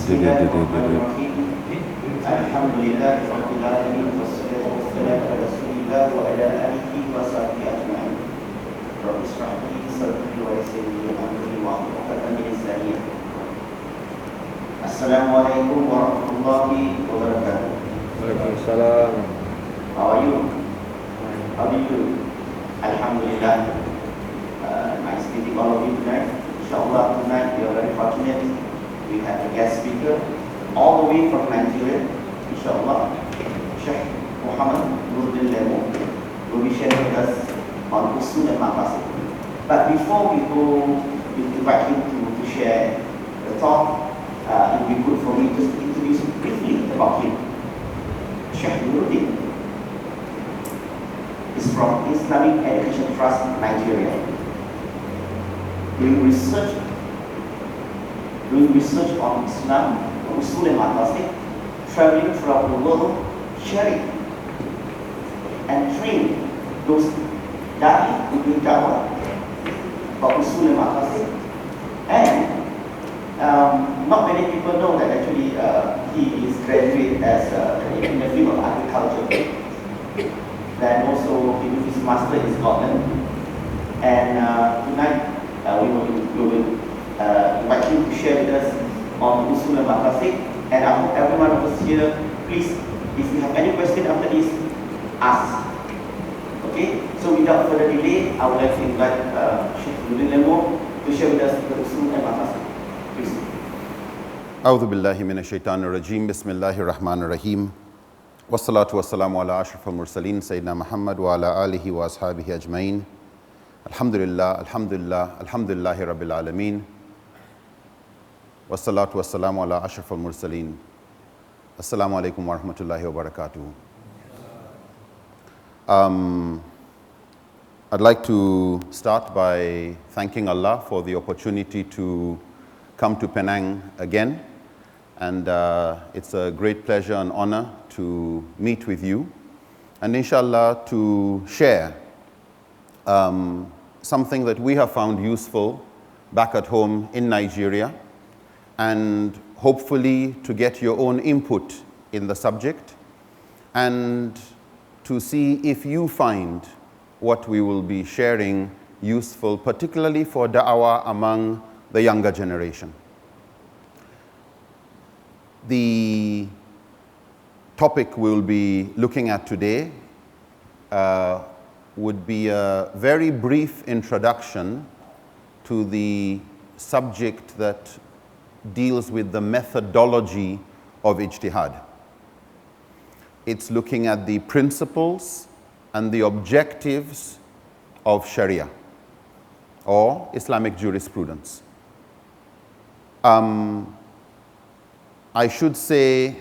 Bismillahirrahmanirrahim. Alhamdulillah rabbil alamin wassalatu wassalamu ala rasulillah wa ala alihi wa sahbihi ajma'in. Rabbi ishrah li sadri wa yassir li amri wa hlul 'uqdatam min lisani. Assalamualaikum warahmatullahi wabarakatuh. Waalaikumsalam. How are you? How do you do? Alhamdulillah. Nice meeting all of you tonight. Inshallah tonight we are very fortunate. We have a guest speaker all the way from Nigeria, inshallah, Sheikh Nurudeen Lemu will be sharing with us on Usul al Fiqh. But before we go, we invite him to share the talk. It would be good for me just to introduce briefly about him. Sheikh Nurudeen is from Islamic Education Trust, Nigeria. Doing research on Islam, Usul al Fiqh, traveling throughout the world, sharing and train those da'i who do Dawah about Usul al Fiqh. And not many people know that actually he is graduate as in the field of agriculture. Then also he did his master in Scotland. And tonight we will invite you to share with us on Usul al Fiqh. And I hope everyone of us here, please, if you have any question after this, ask. Okay? So without further delay, I would like to invite Sheikh Lemu to share with us the Usul al Fiqh. Please. A'udhu billahi minash shaitanir rajim. Bismillahir rahmanir rahim. Wassalatu wassalamu ala ashrafil mursaleen Sayyidina Muhammad wa ala alihi wa ashabihi ajma'in. Alhamdulillah, alhamdulillah, alhamdulillahi rabbil alameen. Wassalatu wassalamu ala ashrafil mursaleen. Assalamu alaikum wa rahmatullahi wa barakatuh. I'd like to start by thanking Allah for the opportunity to come to Pinang again. And it's a great pleasure and honor to meet with you. And inshallah to share something that we have found useful back at home in Nigeria, and hopefully to get your own input in the subject and to see if you find what we will be sharing useful, particularly for da'wah among the younger generation. The topic we'll be looking at today would be a very brief introduction to the subject that deals with the methodology of ijtihad. It's looking at the principles and the objectives of Sharia or Islamic jurisprudence. I should say,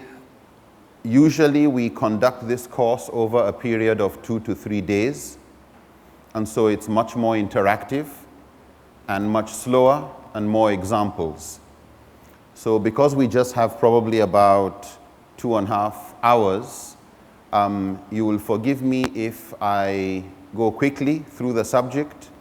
usually we conduct this course over a period of 2 to 3 days, and so it's much more interactive and much slower and more examples. So because we just have probably about 2.5 hours, you will forgive me if I go quickly through the subject.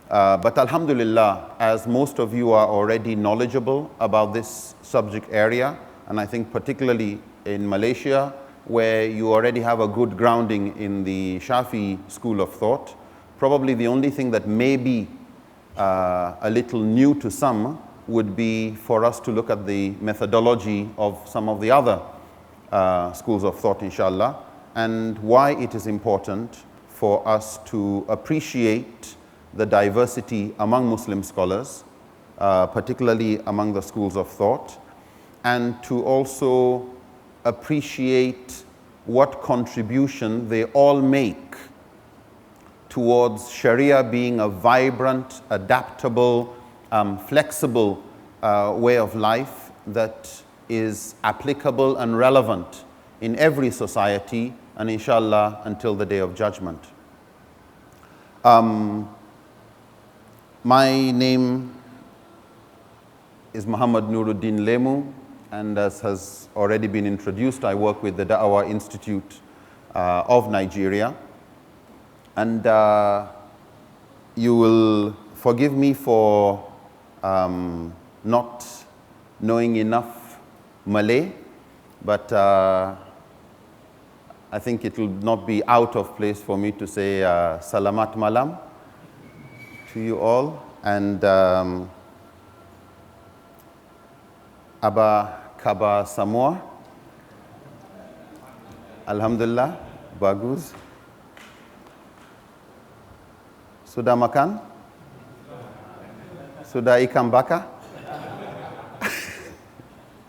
But alhamdulillah, as most of you are already knowledgeable about this subject area, and I think particularly in Malaysia, where you already have a good grounding in the Shafi school of thought, probably the only thing that may be a little new to some would be for us to look at the methodology of some of the other schools of thought, inshallah, and why it is important for us to appreciate the diversity among Muslim scholars, particularly among the schools of thought, and to also appreciate what contribution they all make towards Sharia being a vibrant, adaptable, flexible way of life that is applicable and relevant in every society, and inshallah until the Day of Judgment. My name is Muhammad Nuruddeen Lemu, and as has already been introduced, I work with the Dawah Institute of Nigeria. And you will forgive me for not knowing enough Malay, but I think it will not be out of place for me to say Salamat Malam to you all, and Aba Kaba Samoa. Alhamdulillah, bagus. Sudah makan? Sudah ikan bakar?